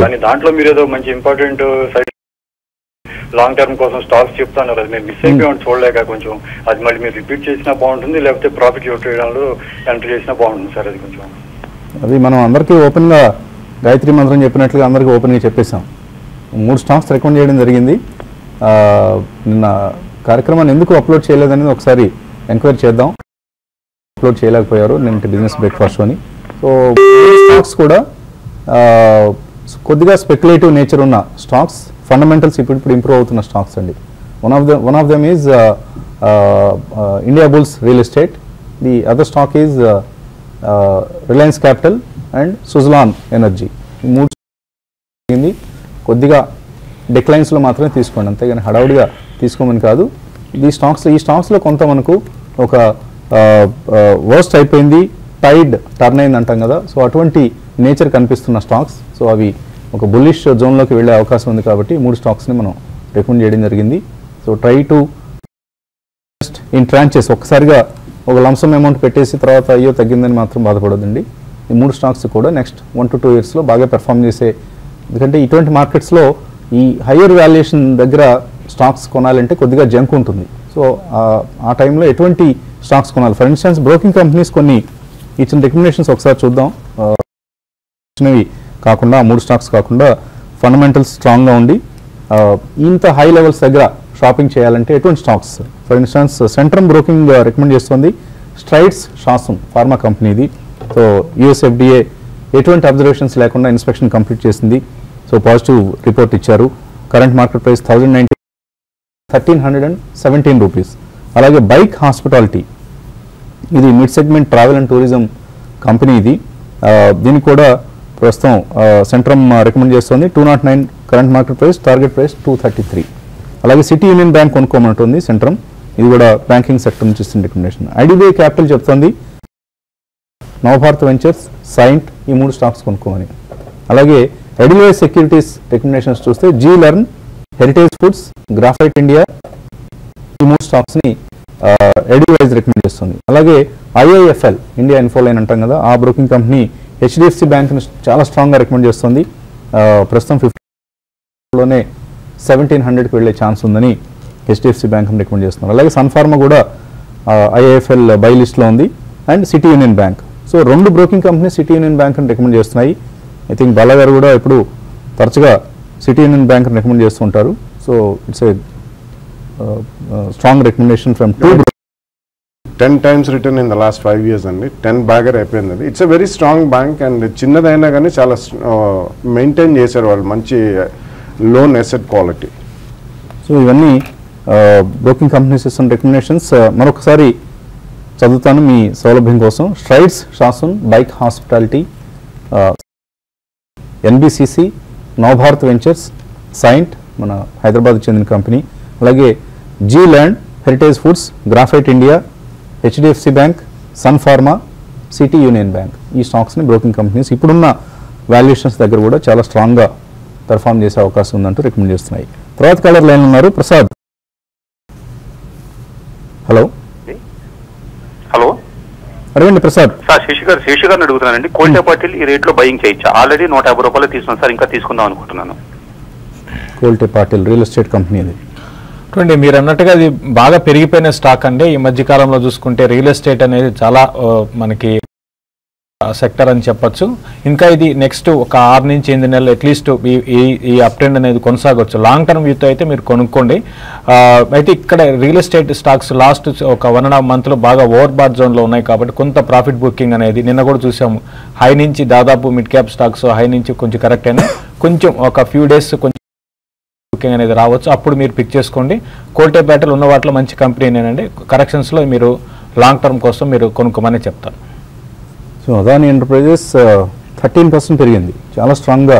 కానీ దాంట్లో మీరు ఏదో మంచి ఇంపార్టెంట్ లాంగ్ టర్మ్ కోసం స్టాక్స్ చెప్తున్నారు, అది మీరు మిస్ అయిపోయి చూడలేక కొంచెం అది మళ్ళీ మీరు రిపీట్ చేసినా బాగుంటుంది, లేకపోతే ప్రాఫిట్ చేయడంలో ఎంటర్ చేసినా బాగుంటుంది సార్. అది కొంచెం అది మనం అందరికీ ఓపెన్గా గాయత్రి మంత్రం చెప్పినట్లుగా అందరికీ ఓపెన్గా చెప్పేసాం. 3 స్టాక్స్ రికమెండ్ చేయడం జరిగింది. నిన్న కార్యక్రమాన్ని ఎందుకు అప్లోడ్ చేయలేదనేది ఒకసారి ఎంక్వైరీ చేద్దాం. అప్లోడ్ చేయలేకపోయారు నిన్నటి బిజినెస్ బ్రేక్ఫాస్ట్ అని. సో స్టాక్స్ కూడా కొద్దిగా స్పెక్యులేటివ్ నేచర్ ఉన్న స్టాక్స్, ఫండమెంటల్స్ ఇప్పుడు ఇంప్రూవ్ అవుతున్న స్టాక్స్ అండి. One of them is India bulls real estate. The other stock is Reliance capital and Suzlon energy. ఈ 3 కొద్దిగా డిక్లైన్స్లో మాత్రమే తీసుకోండి, అంతేగాని హడావుడిగా తీసుకోమని కాదు. ఈ స్టాక్స్లో కొంత మనకు ఒక వర్స్ట్ అయిపోయింది, టైడ్ టర్న్ అయింది అంటాం కదా. సో అటువంటి నేచర్ కనిపిస్తున్న స్టాక్స్. సో అవి ఒక బుల్లిష్ జోన్లోకి వెళ్ళే అవకాశం ఉంది కాబట్టి 3 స్టాక్స్ని మనం రికమెండ్ చేయడం జరిగింది. So try to invest in tranches. ఒక్కసారిగా ఒక లంసమ్ అమౌంట్ పెట్టేసి తర్వాత అయ్యో తగ్గిందని మాత్రం బాధపడదండి. ఈ 3 స్టాక్స్ కూడా నెక్స్ట్ 1 to 2 yearsలో బాగా పెర్ఫామ్ చేసే, ఎందుకంటే ఇటువంటి మార్కెట్స్లో ఈ హయ్యర్ వాల్యుయేషన్ దగ్గర స్టాక్స్ కొనాలంటే కొద్దిగా జంక్ ఉంటుంది. సో ఆ టైంలో ఎటువంటి స్టాక్స్ కొనాలి? ఫర్ ఇన్స్టెన్స్ బ్రోకింగ్ కంపెనీస్ కొన్ని ఇచ్చిన రికమెండేషన్స్ ఒకసారి చూద్దాం. ఇచ్చినవి కాకుండా 3 స్టాక్స్ కాకుండా ఫండమెంటల్స్ స్ట్రాంగ్గా ఉండి ఇంత హై లెవెల్స్ దగ్గర షాపింగ్ చేయాలంటే ఎటువంటి stocks? For instance centrum broking recommend చేస్తుంది స్ట్రైడ్స్ షాసన్ ఫార్మా కంపెనీది. సో యూఎస్ఎఫ్డిఏ ఎటువంటి అబ్జర్వేషన్స్ లేకుండా ఇన్స్పెక్షన్ కంప్లీట్ చేసింది. సో పాజిటివ్ రిపోర్ట్ ఇచ్చారు. Current market price 1317 rupees. అలాగే బైక్ హాస్పిటాలిటీ, ఇది mid segment travel and tourism company. ఇది దీనికి కూడా ప్రస్తుతం సెంట్రమ్ రికమెండ్ చేస్తుంది 209 current market price, target price 233. అలాగే సిటీ యూనియన్ బ్యాంక్ కొనుక్కోమంటుంది సెంట్రమ్, ఇది కూడా బ్యాంకింగ్ సెక్టర్ నుంచి ఇస్తున్న రికమెండేషన్. ఐడిబిఐ క్యాపిటల్ చెప్తుంది నవభారత్ వెంచర్స్, సైంట్ ఈ 3 స్టాక్స్ కొనుక్కోమని. అలాగే ఎడిల్వైజ్ సెక్యూరిటీస్ రికమెండేషన్స్ చూస్తే Zee Learn, Heritage Foods, Graphite India ఈ 3 స్టాక్స్ని ఎడిల్వైజ్ రికమెండ్ చేస్తుంది. అలాగే ఐఐఎఫ్ఎల్ ఇండియా ఇన్ఫోలైన్ అంటాం కదా, ఆ బ్రోకింగ్ కంపెనీ హెచ్డిఎఫ్సి బ్యాంక్ని చాలా స్ట్రాంగ్గా రికమెండ్ చేస్తుంది. ప్రస్తుతం 50లోనే 1700కి వెళ్ళే ఛాన్స్ ఉందని హెచ్డిఎఫ్సి బ్యాంక్ని రికమెండ్ చేస్తున్నారు. అలాగే సన్ఫార్మా కూడా ఐఐఎఫ్ఎల్ బై లిస్ట్లో ఉంది. And City Union Bank. So 2 broking companies City Union బ్యాంక్ని రికమెండ్ చేస్తున్నాయి. ఐ థింక్ బాలా గారు కూడా ఇప్పుడు తరచుగా సిటీ యూనియన్ బ్యాంక్ని రికమెండ్ చేస్తుంటారు. So it's a strong recommendation from 10 times return in the last 5 years అండి. 10 బ్యాగర్ అయిపోయింది అది. It's a very strong bank and చిన్నదైనా కానీ చాలా మెయింటైన్ చేశారు వాళ్ళు, మంచి లోన్ అసెట్ క్వాలిటీ. సో ఇవన్నీ బ్రోకింగ్ కంపెనీస్ ఇస్తున్న రికమెండేషన్స్. మరొకసారి చదువుతాను మీ సౌలభ్యం కోసం. Strides Shasun, Byke Hospitality, NBCC, Navabharat Ventures, Cyient మన హైదరాబాద్ చెందిన కంపెనీ, అలాగే Gland, Heritage Foods, Graphite India, HDFC Bank, Sun Pharma, City Union Bank ఈ స్టాక్స్ని బ్రోకింగ్ కంపెనీస్ ఇప్పుడున్న వాల్యుయేషన్స్ దగ్గర కూడా చాలా స్ట్రాంగ్గా పెర్ఫామ్ చేసే అవకాశం ఉందంటూ రికమెండ్ చేస్తున్నాయి. తర్వాత కలర్ లైన్ ఉన్నారు ప్రసాద్. హలో హలో అడగండి ప్రసాద్. సార్ శేషు గారిని అడుగుతున్నానండి. కోల్టే పాటిల్ ఈ రేట్లో బయింగ్ చేయొచ్చా? ఆల్రెడీ 150 రూపాయలు తీసుకున్నాను సార్, ఇంకా తీసుకుందాం అనుకుంటున్నాను. Kolte Patil real estate company అది. చూడండి, మీరు అన్నట్టుగా అది బాగా పెరిగిపోయిన స్టాక్ అండి. ఈ మధ్య కాలంలో చూసుకుంటే రియల్ ఎస్టేట్ అనేది చాలా మనకి సెక్టర్ అని చెప్పొచ్చు. ఇంకా ఇది నెక్స్ట్ ఒక 6 నుంచి 8 నెలలు అట్లీస్ట్ ఈ అప్ ట్రెండ్ అనేది కొనసాగవచ్చు. లాంగ్ టర్మ్ వ్యూతో అయితే మీరు కొనుక్కోండి. అయితే ఇక్కడ రియల్ ఎస్టేట్ స్టాక్స్ లాస్ట్ ఒక 1.5 monthలో బాగా ఓవర్ బాట్ జోన్లో ఉన్నాయి కాబట్టి కొంత ప్రాఫిట్ బుకింగ్ అనేది నిన్న కూడా చూసాము. హై నుంచి దాదాపు మిడ్ క్యాప్ స్టాక్స్ హై నుంచి కొంచెం కరెక్ట్ అయినా కొంచెం ఒక ఫ్యూ డేస్ కొంచెం బుకింగ్ అనేది రావచ్చు, అప్పుడు మీరు పిక్ చేసుకోండి. కోల్టే బ్యాటరీ ఉన్న వాటిలో మంచి కంపెనీనేనండి. కరెక్షన్స్లో మీరు లాంగ్ టర్మ్ కోసం మీరు కొనుక్కోమని చెప్తారు. సో అదాని ఎంటర్ప్రైజెస్ 13% పెరిగింది, చాలా స్ట్రాంగ్గా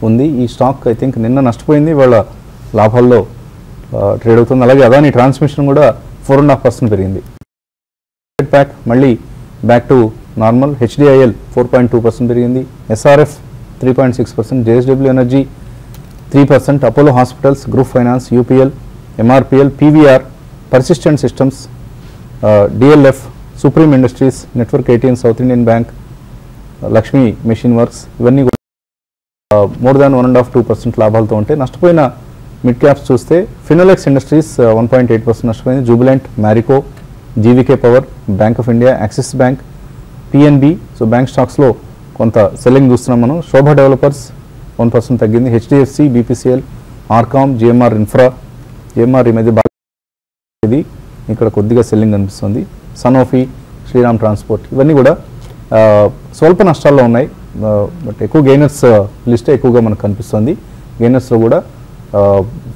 ఉంది ఈ స్టాక్. ఐ థింక్ నిన్న నష్టపోయింది, వాళ్ళ లాభాల్లో ట్రేడ్ అవుతుంది. అలాగే అదాని ట్రాన్స్మిషన్ కూడా 4.5% పెరిగింది. ప్యాక్ మళ్ళీ బ్యాక్ టు నార్మల్. హెచ్డిఐఎల్ 4.2% పెరిగింది. SRF 3.6%, JSW energy 3%, Apollo hospitals, group finance, UPL, MRPL, PVR, persistent systems, DLF, supreme industries, network 18, south Indian bank, Lakshmi machine works ఇవన్నీ కూడా మోర్ దాన్ 1.5-2% లాభాలతో ఉంటే నష్టపోయిన మిడ్ క్యాప్స్ చూస్తే ఫినోలెక్స్ ఇండస్ట్రీస్ 1.8% నష్టపోయింది. Jubilant, Marico, GVK power, bank of India, axis bank, PNB. So bank స్టాక్స్లో కొంత సెల్లింగ్ చూస్తున్నాం మనం. శోభా డెవలపర్స్ 1% తగ్గింది. HDFC, BPCL, RCom, GMR infra. GMR ఈ మధ్య బాగా ఇది ఇక్కడ కొద్దిగా సెల్లింగ్ కనిపిస్తుంది. సనోఫీ, శ్రీరామ్ ట్రాన్స్పోర్ట్ ఇవన్నీ కూడా స్వల్ప నష్టాల్లో ఉన్నాయి. బట్ ఎక్కువ గెయినర్స్ లిస్టే ఎక్కువగా మనకు కనిపిస్తుంది. గెయినర్స్లో కూడా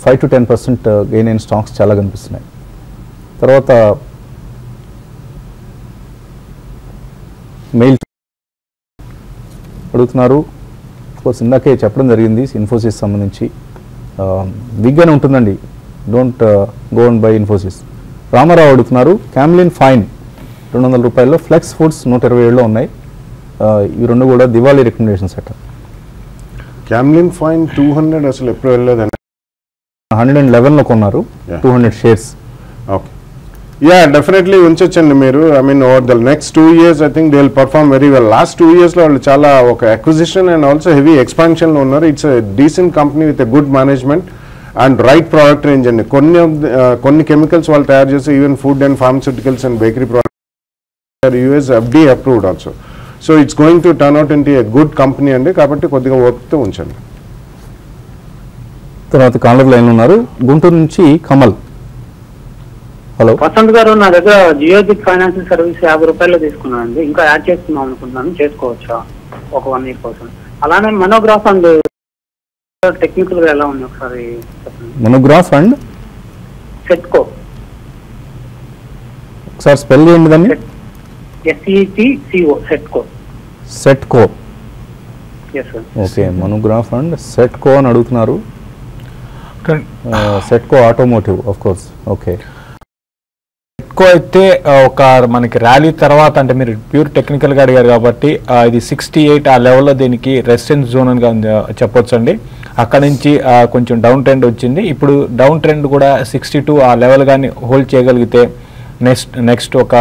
5-10% గెయిన్ అయిన స్టాక్స్ చాలా కనిపిస్తున్నాయి. తర్వాత మెయిల్ అడుగుతున్నారు. కోర్స్ ఇందాకే చెప్పడం జరిగింది ఇన్ఫోసిస్ సంబంధించి వీక్గానే ఉంటుందండి, don't go and buy Infosys. Ramarao అడుగుతున్నారు క్యామ్లిన్ ఫైన్ 200 రూపాయల్లో, ఫ్లెక్స్ ఫుడ్స్ 127లో ఉన్నాయి. ఈ రెండు కూడా దివాళీ రికమెండేషన్స్ అట. క్యామ్లిన్ ఫైన్ 200 అసలు ఎప్పుడు వెళ్ళలేదండి. 111లో కొన్నారు 200 షేర్స్. ఓకే, యా డెఫినెట్లీ ఉంచొచ్చండి మీరు. I mean over the next 2 years I think they will perform very well. Last 2 yearsలో వాళ్ళు చాలా ఒక అక్విజిషన్ అండ్ ఆల్సో హెవీ ఎక్స్పాన్షన్లో ఉన్నారు. It's a decent company with a good management and right product range అండి. కొన్ని కెమికల్స్ వాళ్ళు తయారు చేసి even food and pharmaceuticals and bakery products US FDA approved also. So it's going to turn out into a good company అండి, కాబట్టి కొద్దిగా ఓపికతో ఉంచండి. తర్వాత కాలర్ లైన్ ఉన్నారు గుంటూరు నుంచి కమల్. హలో వసంత్ గారు, నా దగ్గర జియోజిత్ ఫైనాన్షియల్ సర్వీస్ 50 రూపాయలు తీసుకున్నాను అండి. ఇంకా యాడ్ చేసుకుందాం అనుకుంటున్నాను, చేసుకోవచ్చా ఒక 1 year కోసం? అలానే మనోగ్రాఫ్ అండ్ టెక్నికల్ గా ఎలా ఉంది ఒకసారి చెప్పండి. మనోగ్రాఫ్ అండ్ సెట్కో ఒకసారి స్పెల్ చేయండి దాన్ని. SETCO Setco. Setco. yes sir. Okay, Manugraph and Setco అని అడుగుతున్నారు. Setco Automotive of course. Okay, Setco అయితే ఒక మనకి ర్యాలీ తర్వాత అంటే మీరు ప్యూర్ టెక్నికల్గా అడిగారు కాబట్టి ఇది 68 ఆ లెవెల్లో దీనికి రెసిస్టెన్స్ జోన్ అని చెప్పొచ్చు అండి. అక్కడ నుంచి కొంచెం డౌన్ ట్రెండ్ వచ్చింది. ఇప్పుడు డౌన్ ట్రెండ్ కూడా 62 ఆ లెవెల్ కానీ హోల్డ్ చేయగలిగితే నెక్స్ట్ ఒక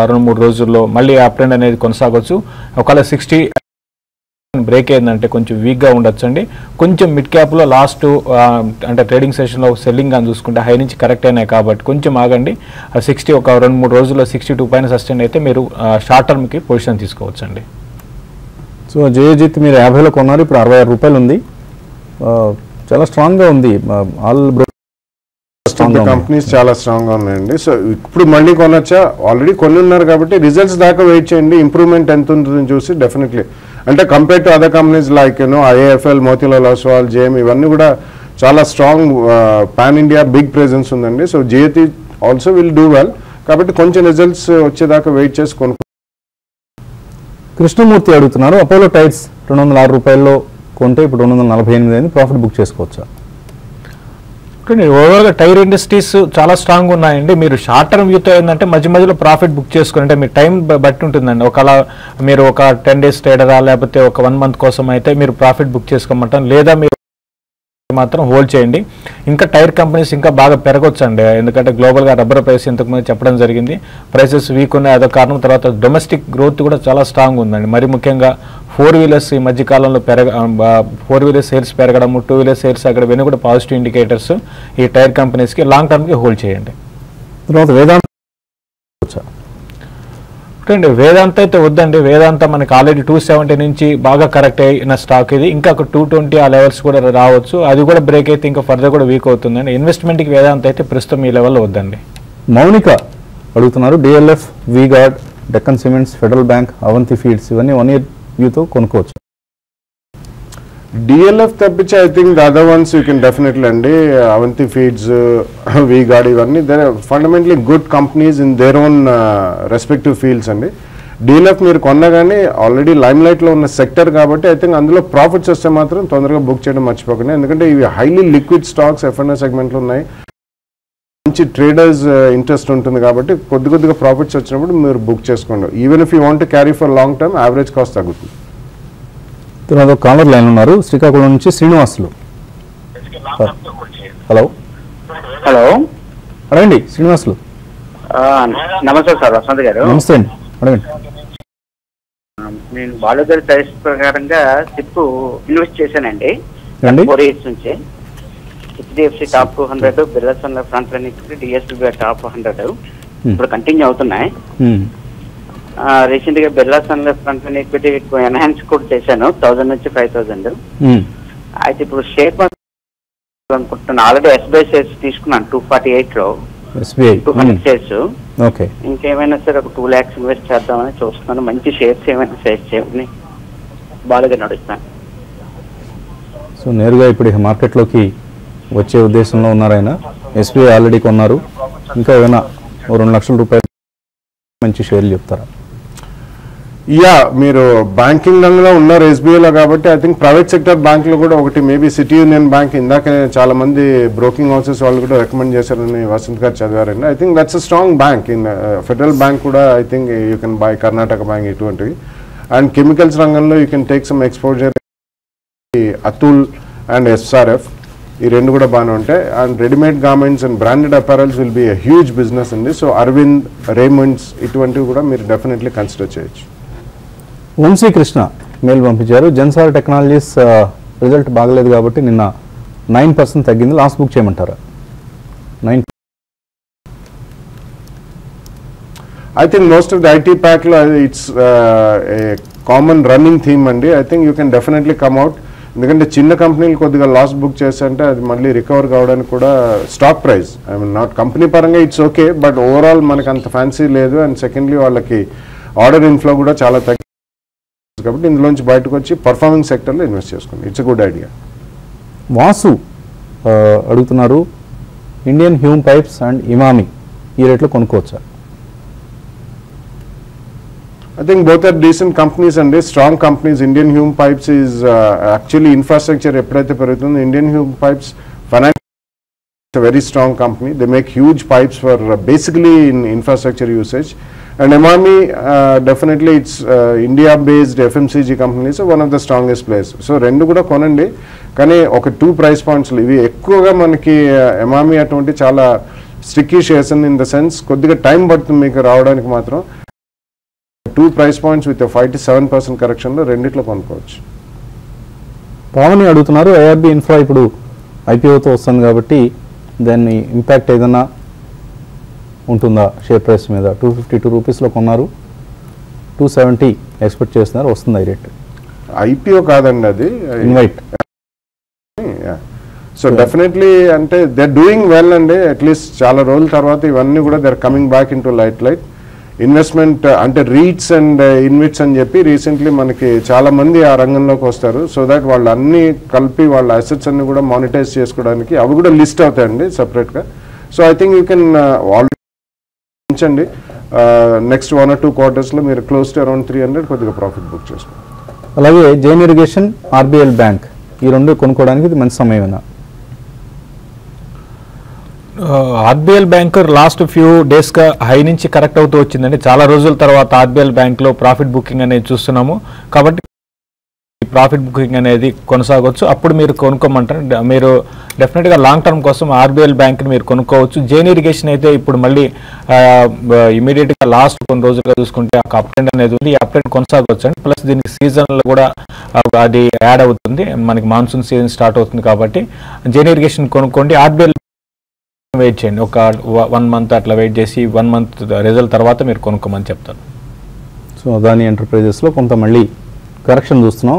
2-3 రోజుల్లో మళ్ళీ అప్ ట్రెండ్ అనేది కొనసాగొచ్చు. ఒకవేళ 60 బ్రేక్ అయిందంటే కొంచెం వీక్గా ఉండొచ్చు అండి. కొంచెం మిడ్ క్యాప్లో లాస్ట్ అంటే ట్రేడింగ్ సెషన్లో సెల్లింగ్ అని చూసుకుంటే హై నుంచి కరెక్ట్ అయినాయి కాబట్టి కొంచెం ఆగండి. 60 ఒక 2-3 రోజుల్లో 62 పైన సస్టైన్ అయితే మీరు షార్ట్ టర్మ్కి పొజిషన్ తీసుకోవచ్చు అండి. సో జయజిత్ మీరు 50లో కొన్నారు, ఇప్పుడు 66 రూపాయలు ఉంది. చాలా స్ట్రాంగ్గా ఉంది. ఆల్ కంపెనీస్ చాలా స్ట్రాంగ్ గా ఉన్నాయండి. సో ఇప్పుడు మళ్ళీ కొనొచ్చా? ఆల్రెడీ కొన్ని ఉన్నారు కాబట్టి రిజల్ట్స్ దాకా వెయిట్ చేయండి. ఇంప్రూవ్మెంట్ ఎంత ఉంటుందని చూసి డెఫినెట్లీ అంటే compare to other companies like IIFL, Motilal Oswal, JM ఇవన్నీ కూడా చాలా strong pan India big presence ఉందండి. So Jyoti also will do well కాబట్టి కొంచెం రిజల్ట్స్ వచ్చేదాకా వెయిట్ చేసి కొనుక్కో. కృష్ణమూర్తి అడుగుతున్నారు అపోలో టైర్స్ 206 రూపాయల్లో కొంటే ఇప్పుడు 248 అయింది, ప్రాఫిట్ బుక్ చేసుకోవచ్చా? ఓవరాల్గా టైర్ ఇండస్ట్రీస్ చాలా స్ట్రాంగ్ ఉన్నాయండి. మీరు షార్ట్ టర్మ్ వ్యూతో ఏంటంటే మధ్య మధ్యలో ప్రాఫిట్ బుక్ చేసుకుని అంటే మీ టైం బట్టి ఉంటుందండి. ఒకవేళ మీరు ఒక 10 days ట్రేడరా లేకపోతే ఒక 1 month కోసం అయితే మీరు ప్రాఫిట్ బుక్ చేసుకోమంటాం, లేదా మీరు మాత్రం హోల్డ్ చేయండి. ఇంకా టైర్ కంపెనీస్ ఇంకా బాగా పెరగొచ్చండి, ఎందుకంటే గ్లోబల్గా రబ్బర్ ప్రైస్ ఇంతకుముందు చెప్పడం జరిగింది, ప్రైసెస్ వీక్ ఉన్నాయి, అదో కారణం. తర్వాత డొమెస్టిక్ గ్రోత్ కూడా చాలా స్ట్రాంగ్ ఉందండి. మరి ముఖ్యంగా 4 wheelers ఈ మధ్యకాలంలో 4 wheelers సేల్స్ పెరగడము, 2 wheelers సేల్స్ అక్కడ ఇవన్నీ కూడా పాజిటివ్ ఇండికేటర్స్ ఈ టైర్ కంపెనీస్కి. లాంగ్ టర్మ్కి హోల్డ్ చేయండి. తర్వాత వేదాంత వేదాంత అయితే వద్దండి. వేదాంత మనకి ఆల్రెడీ 270 నుంచి బాగా కరెక్ట్ అయిన స్టాక్ ఇది. ఇంకా ఒక 220 ఆ లెవెల్స్ కూడా రావచ్చు. అది కూడా బ్రేక్ అయితే ఇంకా ఫర్దర్ కూడా వీక్ అవుతుందండి. ఇన్వెస్ట్మెంట్కి వేదాంత అయితే ప్రస్తుతం ఈ లెవెల్లో వద్దండి. మౌనిక అడుగుతున్నారు DLF, V Guard, Deccan cements, federal bank, Avanti feeds ఇవన్నీ 1 year వ్యూతో కొనుక్కోవచ్చు. డిఎల్ఎఫ్ తప్పించి I think the other ones you can definitely అండి. అవంతి ఫీడ్స్, వీగార్డ్, ఇవన్నీ they're fundamentally good companies in their own respective fields అండి. డిఎల్ఎఫ్ మీరు కొన్నా కానీ ఆల్రెడీ లైమ్ లైట్లో ఉన్న సెక్టర్ కాబట్టి ఐ థింక్ అందులో ప్రాఫిట్స్ వస్తే మాత్రం తొందరగా బుక్ చేయడం మర్చిపోకండి. ఎందుకంటే ఇవి హైలీ లిక్విడ్ స్టాక్స్ F&O సెగ్మెంట్లో ఉన్నాయి, మంచి ట్రేడర్స్ ఇంట్రెస్ట్ ఉంటుంది కాబట్టి కొద్దిగా ప్రాఫిట్స్ వచ్చినప్పుడు మీరు బుక్ చేసుకోండి. Even if you want to carry for long term average cost తగ్గుతుంది. కాలర్ లైన్ ఉన్నారు శ్రీకాకుళం నుంచి శ్రీనివాసులు. హలో హలో అడగండి శ్రీనివాసులు. నమస్తే సార్ వసంత్ గారు. నమస్తే అండి, అడగండి. నేను బాలోదర్ సజెస్ట్ ప్రకారంగా సిప్ ఇన్వెస్ట్ చేశానండి 4 years నుంచి. HDFC top 200, Birla sun life front running, DSP top 100 ఇప్పుడు కంటిన్యూ అవుతున్నాయి. రీసెంట్ గా Birla sun life front run equity enhance కూడా చేశాను 1000 నుంచి 5000. అయితే ఇప్పుడు షేర్ మార్కెట్ అనుకుంటున్నాను. ఆల్రెడీ ఎస్బీఐ షేర్స్ తీసుకున్నాను 248 లో, 200 షేర్స్. ఇంకేమైనా సరే ఒక 2 lakhs ఇన్వెస్ట్ చేద్దామని చూస్తున్నాను. మంచి షేర్స్ ఏమైనా షేర్స్ చేయమని బాగా నడుస్తాను. సో నేరుగా ఇప్పుడు మార్కెట్లోకి వచ్చే ఉద్దేశంలో ఉన్నారు ఆయన. ఎస్బీఐ ఆల్రెడీ కొన్నారు, ఇంకా ఏమైనా 2 లక్షల రూపాయలు మంచి షేర్లు చెప్తారా? మీరు బ్యాంకింగ్ రంగంలో ఉన్నారు ఎస్బీఐలో కాబట్టి ఐ థింక్ ప్రైవేట్ సెక్టర్ బ్యాంకులు కూడా ఒకటి మేబీ సిటీ యూనియన్ బ్యాంక్ ఇందాకనే చాలా మంది బ్రోకింగ్ హౌసెస్ వాళ్ళు కూడా రికమెండ్ చేశారని వసంత్ గారు చదివారండి. I think that's a strong bank. In Federal Bank కూడా I think you can buy Karnataka Bank ఇటువంటివి. అండ్ కెమికల్స్ రంగంలో you can take some exposure Atul and SRF, ఈ రెండు కూడా బాగానే ఉంటాయి. And readymade garments and branded apparels will be a huge business అండి. సో అరవింద్, రేమండ్స్ ఇటువంటివి కూడా మీరు డెఫినెట్లీ కన్సిడర్ చేయొచ్చు. వంశీ కృష్ణ మెయిల్ పంపించారు. జెన్సార్ టెక్నాలజీస్ రిజల్ట్ బాగలేదు కాబట్టి నిన్న 9% తగ్గింది, లాస్ట్ బుక్ చేయమంటారా? 9. I think most of the IT pack it's a common running theme అండి. I think you can definitely come out. ఎందుకంటే చిన్న కంపెనీలు కొద్దిగా లాస్ బుక్ చేస్తుంటే అది మళ్ళీ రికవర్ కావడానికి కూడా stock price I mean not company పరంగా ఇట్స్ ఓకే, బట్ ఓవరాల్ మనకు అంత ఫ్యాన్సీ లేదు. అండ్ సెకండ్లీ వాళ్ళకి ఆర్డర్ ఇన్ఫ్లో కూడా చాలా తగ్గి కాబట్టి ఇందులోంచి బయటకు వచ్చి పర్ఫార్మింగ్ సెక్టర్లో ఇన్వెస్ట్ చేసుకోండి. It's a good idea. Vasu అడుగుతున్నారు, Indian Hume Pipes and Emami ఈ రేట్లో కొనుక్కోవచ్చా? I think both are decent companies and strong companies. Indian Hume Pipes is actually infrastructure ఎప్పుడైతే పెరుగుతుందో Indian Hume Pipes finance is a very strong company. They make huge pipes for basically in infrastructure usage. And Emami definitely it's India based FMCG company, so one of the strongest players. So రెండు కూడా కొనండి, కానీ ఒక 2 price points ఇవి ఎక్కువగా మనకి Emami అటువంటి చాలా sticky shares in the sense కొద్దిగా టైం పడుతుంది మీకు రావడానికి. మాత్రం 2 price points with a 5 to 7% కరెక్షన్లో రెండిట్లో కొనుక్కోవచ్చు. పావని అడుగుతున్నారు, ఐఆర్బి ఇన్ఫ్రా ఇప్పుడు ఐపీఓతో వస్తుంది కాబట్టి దాన్ని ఇంపాక్ట్ ఏదైనా ఉంటుందా షేర్ ప్రైస్ మీద? 252 రూపీస్లో కొన్నారు, 270 ఎక్స్పెక్ట్ చేస్తున్నారు, వస్తుంది ఈ రేట్? ఐపీఓ కాదండి, అది ఇన్వైట్. సో డెఫినెట్లీ అంటే దే ఆర్ డూయింగ్ వెల్ అండి. అట్లీస్ట్ చాలా రోజుల తర్వాత ఇవన్నీ కూడా they are coming back in to light investment. అంటే రీట్స్ అండ్ ఇన్విట్స్ అని చెప్పి రీసెంట్లీ మనకి చాలా మంది ఆ రంగంలోకి వస్తారు. సో దాట్ వాళ్ళు అన్ని కలిపి వాళ్ళ అసెట్స్ అన్ని కూడా మానిటైజ్ చేసుకోవడానికి అవి కూడా లిస్ట్ అవుతాయండి సెపరేట్గా. So I think you can already ఉంచండి. నెక్స్ట్ 1 or 2 quartersలో మీరు క్లోజ్ టు అరౌండ్ 300 కొద్దిగా ప్రాఫిట్ బుక్ చేసుకోండి. అలాగే జైన్ ఇరిగేషన్, ఆర్బిఎల్ బ్యాంక్ ఈ రెండు కొనుక్కోవడానికి ఇది మంచి సమయమేనా? ఆర్బిఎల్ బ్యాంక్ లాస్ట్ ఫ్యూ డేస్గా హై నుంచి కరెక్ట్ అవుతూ వచ్చిందండి. చాలా రోజుల తర్వాత ఆర్బిఎల్ బ్యాంక్లో ప్రాఫిట్ బుకింగ్ అనేది చూస్తున్నాము కాబట్టి ప్రాఫిట్ బుకింగ్ అనేది కొనసాగవచ్చు. అప్పుడు మీరు కొనుక్కోమంటారు. మీరు డెఫినెట్గా లాంగ్ టర్మ్ కోసం ఆర్బిఎల్ బ్యాంక్ని మీరు కొనుక్కోవచ్చు. జైన్ ఇరిగేషన్ అయితే ఇప్పుడు మళ్ళీ ఇమీడియట్గా లాస్ట్ కొన్ని రోజులుగా చూసుకుంటే ఒక అప్ ట్రెండ్ అనేది ఉంది. ఈ అప్ ట్రెండ్ కొనసాగవచ్చు అండి. ప్లస్ దీనికి సీజన్లో కూడా అది యాడ్ అవుతుంది. మనకి మాన్సూన్ సీజన్ స్టార్ట్ అవుతుంది కాబట్టి జైన్ ఇరిగేషన్ కొనుక్కోండి. ఆర్బిఎల్ వెయిట్ చేయండి, ఒక 1 month అట్లా వెయిట్ చేసి 1 month రిజల్ట్ తర్వాత మీరు కొనుక్కోమని చెప్తారు. సో అదాని ఎంటర్ప్రైజెస్లో కొంత మళ్ళీ కరెక్షన్ చూస్తున్నాం.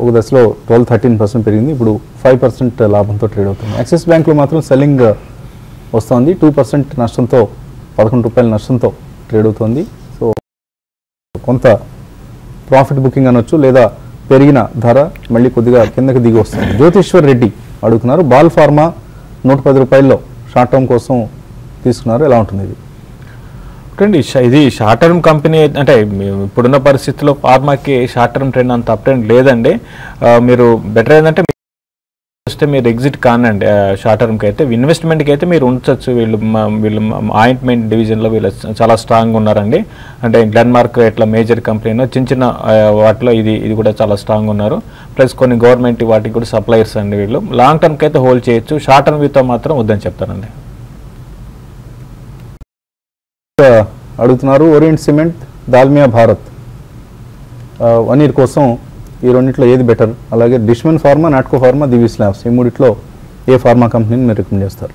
ఒక దశలో 12-13% పెరిగింది, ఇప్పుడు 5% లాభంతో ట్రేడ్ అవుతుంది. యాక్సిస్ బ్యాంక్లో మాత్రం సెల్లింగ్ వస్తుంది, 2% నష్టంతో 11 రూపాయల నష్టంతో ట్రేడ్ అవుతుంది. సో కొంత ప్రాఫిట్ బుకింగ్ అనొచ్చు, లేదా పెరిగిన ధర మళ్ళీ కొద్దిగా కిందకి దిగి వస్తుంది. జ్యోతిశ్వర్ రెడ్డి అడుగుతున్నారు, బాల్ ఫార్మా 110 రూపాయల్లో షార్ట్ టర్మ్ కోసం తీసుకున్నారు, ఎలా ఉంటుంది ఇది? ఇది షార్ట్ టర్మ్ కంపెనీ అంటే ఇప్పుడున్న పరిస్థితుల్లో ఫార్మాకి షార్ట్ టర్మ్ ట్రెండ్ అంత అప్ ట్రెండ్ లేదండి. మీరు బెటర్ ఏంటంటే వస్తే మీరు ఎగ్జిట్ కానండి. షార్ట్ టర్మ్కి అయితే ఇన్వెస్ట్మెంట్కి అయితే మీరు ఉంచవచ్చు. వీళ్ళు ఆయింట్మెంట్ డివిజన్లో వీళ్ళు చాలా స్ట్రాంగ్ ఉన్నారండి. అంటే గ్లెన్మార్క్ ఇట్లా మేజర్ కంపెనీ చిన్న వాటిలో ఇది కూడా చాలా స్ట్రాంగ్ ఉన్నారు. ప్లస్ కొన్ని గవర్నమెంట్ వాటికి కూడా సప్లయర్స్ అండి. వీళ్ళు లాంగ్ టర్మ్కి అయితే హోల్డ్ చేయొచ్చు, షార్ట్ టర్మ్ వీతో మాత్రం వద్దని చెప్తానండి. అడుగుతున్నారు Orient cement, Dalmia Bharat 1 year కోసం ఈ రెండిట్లో ఏది బెటర్? అలాగే Dishman pharma, Natco pharma, Divi's labs ఈ మూడిట్లో ఏ ఫార్మా కంపెనీని మీరు రికమెండ్ చేస్తారు?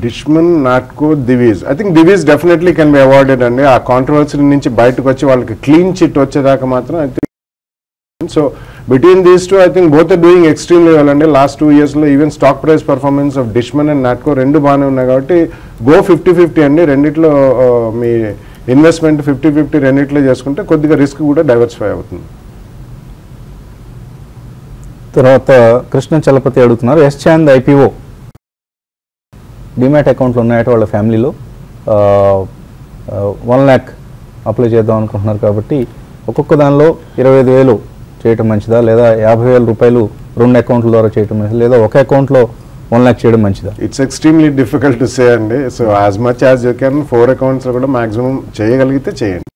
Dishman, Natco, Divi's. I think Divi's definitely can be awarded అండి. ఆ కాంట్రవర్సీ నుంచి బయటకు వచ్చి వాళ్ళకి క్లీన్ చిట్ వచ్చేదాకా మాత్రం I think so between these two I think both are doing extremely well అండి. లాస్ట్ 2 yearsలో even stock price performance of Dishman and Natco రెండు బాగానే ఉన్నాయి. కాబట్టి గో 50-50 అండి. రెండిట్లో మీ ఇన్వెస్ట్మెంట్ 50-50 రెండిట్లో చేసుకుంటే కొద్దిగా రిస్క్ కూడా డైవర్సిఫై అవుతుంది. తర్వాత కృష్ణ చలపతి అడుగుతున్నారు, ఎస్ చాంద్ ఐపీఓ డిమాట్ అకౌంట్లు ఉన్నాయట వాళ్ళ ఫ్యామిలీలో, 1 lakh అప్లై చేద్దాం అనుకుంటున్నారు. కాబట్టి ఒక్కొక్క దానిలో 25,000 చేయటం మంచిదా, లేదా 50,000 రూపాయలు 2 అకౌంట్ల ద్వారా చేయటం మంచిదా, లేదా ఒక అకౌంట్లో 1 lakh చేయడం మంచిదా? It's extremely difficult to say అండి. So as much as you can 4 accounts కూడా మాక్సిమం చేయగలిగితే చేయండి.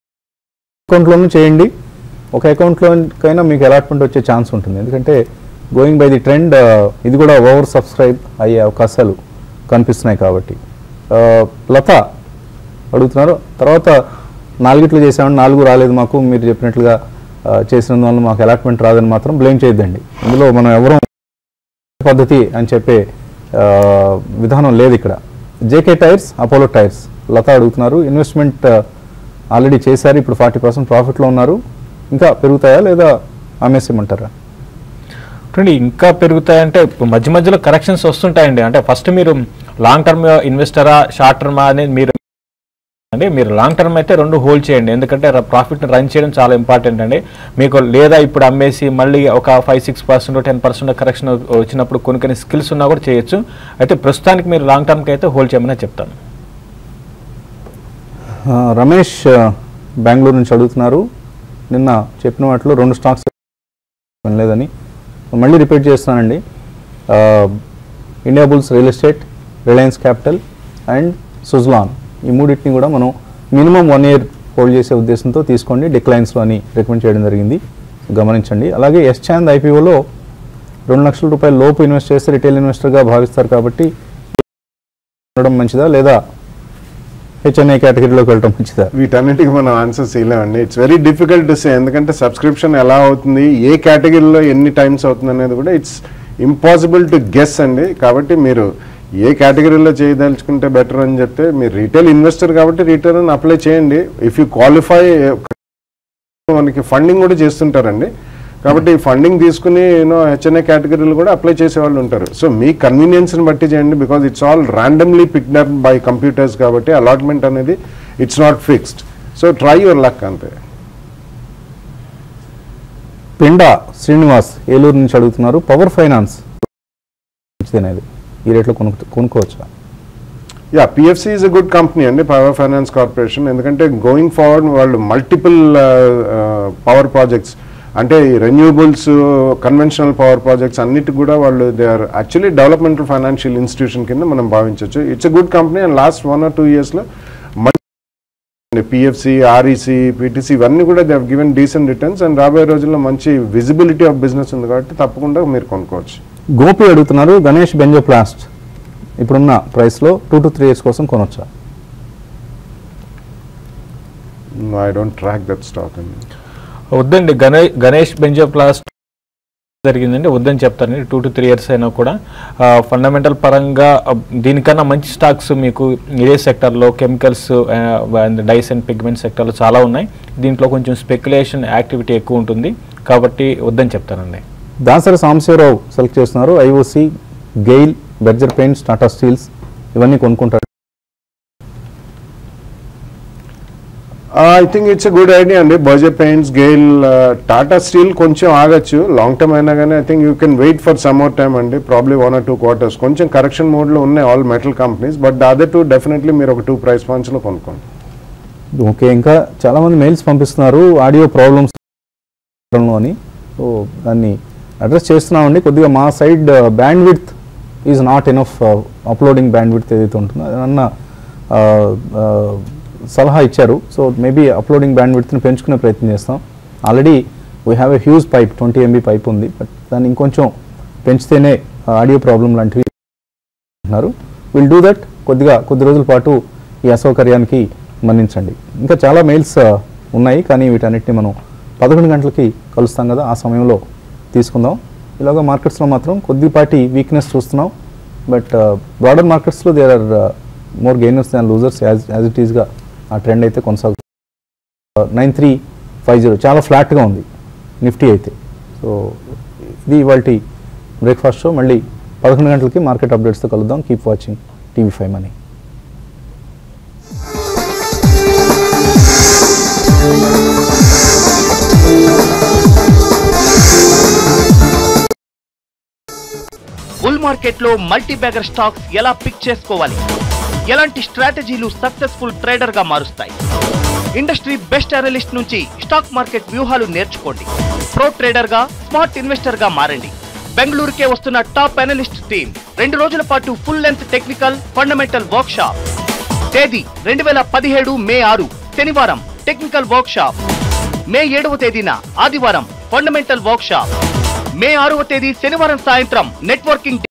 అకౌంట్లోనూ చేయండి, ఒక అకౌంట్లోకైనా మీకు అలాట్మెంట్ వచ్చే ఛాన్స్ ఉంటుంది. ఎందుకంటే గోయింగ్ బై ది ట్రెండ్ ఇది కూడా ఓవర్ సబ్స్క్రైబ్ అయ్యే అవకాశాలు కనిపిస్తున్నాయి. కాబట్టి లత అడుగుతున్నారు, తర్వాత 4 చేసామని 4 రాలేదు మాకు, మీరు చెప్పినట్లుగా చేసినందువల్ల మాకు అలాట్మెంట్ రాదని మాత్రం బ్లేమ్ చేయొద్దండి. ఇందులో మనం ఎవరూ పద్ధతి అని చెప్పే విధానం లేదు ఇక్కడ. జేకే టైర్స్, అపోలో టైర్స్ లత అడుగుతున్నారు, ఇన్వెస్ట్మెంట్ ఆల్రెడీ చేశారు, ఇప్పుడు 40% ప్రాఫిట్లో ఉన్నారు, ఇంకా పెరుగుతాయా లేదా అమ్మేసేయమంటారా? ఇంకా పెరుగుతాయంటే మధ్య మధ్యలో కరెక్షన్స్ వస్తుంటాయండి. అంటే ఫస్ట్ మీరు లాంగ్ టర్మ్ ఇన్వెస్టరా షార్ట్ టర్మా అనేది మీరు లాంగ్ టర్మ్ అయితే 2 హోల్డ్ చేయండి. ఎందుకంటే ప్రాఫిట్ని రన్ చేయడం చాలా ఇంపార్టెంట్ అండి మీకు. లేదా ఇప్పుడు అమ్మేసి మళ్ళీ ఒక 5-6% 10% కరెక్షన్ వచ్చినప్పుడు కొన్ని స్కిల్స్ ఉన్నా కూడా చేయొచ్చు. అయితే ప్రస్తుతానికి మీరు లాంగ్ టర్మ్కి అయితే హోల్డ్ చేయమని చెప్తాను. రమేష్ బెంగళూరు నుంచి అడుగుతున్నారు, నిన్న చెప్పిన వాటిలో 2 స్టాక్స్ లేదని మళ్ళీ రిపీట్ చేస్తున్నానండి. India bulls real estate, Reliance capital and Suzlon ఈ మూడింటిని కూడా మనం మినిమం 1 year హోల్డ్ చేసే ఉద్దేశంతో తీసుకోండి, డిక్లైన్స్లో అని రికమెండ్ చేయడం జరిగింది, గమనించండి. అలాగే ఎస్ చాంద్ ఐపీఓలో 2 లక్షల రూపాయల లోపు ఇన్వెస్ట్ చేస్తే రిటైల్ ఇన్వెస్టర్గా భావిస్తారు. కాబట్టి ఉండడం మంచిదా, లేదా హెచ్ఎన్ఐ కేటగిరీలోకి వెళ్ళడం మంచిదా? వీటన్నిటికీ మనం ఆన్సర్స్ ఇవ్వలేమండి. It's very difficult to say. ఎందుకంటే సబ్స్క్రిప్షన్ ఎలా అవుతుంది, ఏ కేటగిరీలో ఎన్ని టైమ్స్ అవుతుంది అనేది కూడా ఇట్స్ ఇంపాసిబుల్ టు గెస్ అండి. కాబట్టి మీరు ఏ కేటగిరీలో చేయదలుచుకుంటే బెటర్ అని చెప్తే, మీరు రీటైల్ ఇన్వెస్టర్ కాబట్టి రిటర్న్ అప్లై చేయండి. ఇఫ్ యూ క్వాలిఫై, మనకి ఫండింగ్ కూడా చేస్తుంటారండి. కాబట్టి ఫండింగ్ తీసుకుని హెచ్ఎన్ఐ కేటగిరీలు కూడా అప్లై చేసే వాళ్ళు ఉంటారు. సో మీ కన్వీనియన్స్ని బట్టి చేయండి. Because it's all randomly picked up by computers కాబట్టి అలాట్మెంట్ అనేది it's not fixed. So try your luck అంతే. పిండా శ్రీనివాస్ ఏలూరు నుంచి అడుగుతున్నారు, పవర్ ఫైనాన్స్ అనేది ఈ రేట్లో కొనుక్కోవచ్చా? Yeah, PFC is a good company అండి, పవర్ ఫైనాన్స్ కార్పొరేషన్. ఎందుకంటే గోయింగ్ ఫార్వర్డ్ వాళ్ళు మల్టిపుల్ పవర్ ప్రాజెక్ట్స్, అంటే రెన్యూబుల్స్, కన్వెన్షనల్ పవర్ ప్రాజెక్ట్స్ అన్నిటికి కూడా వాళ్ళు they are actually developmental financial institution కింద మనం భావించవచ్చు. It's a good company. And last 1 or 2 yearsలో పిఎఫ్సి, ఆర్ఈసి, పిటిసి ఇవన్నీ కూడా they have given decent returns. And రాబోయే రోజుల్లో మంచి విజిబిలిటీ ఆఫ్ బిజినెస్ ఉంది కాబట్టి తప్పకుండా మీరు కొనుక్కోవచ్చు. గోపి అడుగుతున్నారు, గణేష్ బెంజోప్లాస్ట్ ఇప్పుడున్న ప్రైస్లో 2 to 3 years కోసం కొనొచ్చా? I don't track that stock అండి. వద్దండి, గణేష్ బెంజోప్లాస్ట్ జరిగిందండి, వద్దని చెప్తాను. 2 to 3 years అయినా కూడా ఫండమెంటల్ పరంగా దీనికన్నా మంచి స్టాక్స్ మీకు ఇదే సెక్టర్లో chemicals and dyes and pigment సెక్టర్లో చాలా ఉన్నాయి. దీంట్లో కొంచెం స్పెక్యులేషన్ యాక్టివిటీ ఎక్కువ ఉంటుంది కాబట్టి వద్దని చెప్తానండి. దాసరి సాంబశివరావు సెలెక్ట్ చేస్తున్నారు, IOC, GAIL, Berger paints, Tata steels ఇవన్నీ కొనుక్కుంటారు. I think it's a good idea అండి. Berger paints, GAIL, Tata steel కొంచెం ఆగచ్చు లాంగ్ టర్మ్ అయినా కానీ. I think you can wait for some more time అండి, ప్రాబ్లీ 1 or 2 quarters. కొంచెం కరెక్షన్ మోడ్లో ఉన్నాయి all metal companies, but the other 2 definitely మీరు ఒక 2 price pointsలో కొనుక్కోండి. ఓకే, ఇంకా చాలామంది మెయిల్స్ పంపిస్తున్నారు ఆడియో ప్రాబ్లమ్స్ అని. సో దాన్ని అడ్రస్ చేస్తున్నామండి. కొద్దిగా మా side band width is not enough, uploading band width ఏదైతే ఉంటుందో అదన్న సలహా ఇచ్చారు. సో మేబీ అప్లోడింగ్ బ్యాండ్ విడ్త్ని పెంచుకునే ప్రయత్నం చేస్తాం. Already we have a huge pipe, 20 MB pipe ఉంది, బట్ దాన్ని ఇంకొంచెం పెంచితేనే ఆడియో ప్రాబ్లం లాంటివి అంటున్నారు. Will do that. కొద్ది రోజుల పాటు ఈ అసౌకర్యానికి మన్నించండి. ఇంకా చాలా మెయిల్స్ ఉన్నాయి, కానీ వీటన్నిటిని మనం 11 గంటలకి కలుస్తాం కదా, ఆ సమయంలో తీసుకుందాం. ఇలాగా మార్కెట్స్లో మాత్రం కొద్దిపాటి వీక్నెస్ చూస్తున్నాం, బట్ బ్రాడర్ మార్కెట్స్లో there are more gainers than losers as it ఈస్గా ఆ ట్రెండ్ అయితే కొనసాగుతుంది. 9350 చాలా ఫ్లాట్గా ఉంది నిఫ్టీ అయితే. సో ఇది ఇవాల్టి బ్రేక్ఫాస్ట్ షో. మళ్ళీ 11 గంటలకి మార్కెట్ అప్డేట్స్తో కలుద్దాం. Keep watching TV5 Money. Bull market లో మల్టీ బ్యాగర్ స్టాక్స్ ఎలా పిక్ చేసుకోవాలి, ఎలాంటి స్ట్రాటజీలు సక్సెస్ఫుల్ ట్రేడర్ గా మారుస్తాయి, ఇండస్ట్రీ బెస్ట్ అనలిస్ట్ నుంచి స్టాక్ మార్కెట్ వ్యూహాలు నేర్చుకోండి. ప్రో ట్రేడర్ గా, స్మార్ట్ ఇన్వెస్టర్ గా మారండి. బెంగళూరుకే వస్తున్న టాప్ అనలిస్ట్ టీమ్ 2 రోజుల పాటు full length technical fundamental work shop. తేదీ 2017 మే 6 శనివారం టెక్నికల్ వర్క్ షాప్. మే 7వ తేదీన ఆదివారం ఫండమెంటల్ వర్క్ షాప్. మే 6వ తేదీ శనివారం సాయంత్రం నెట్వర్కింగ్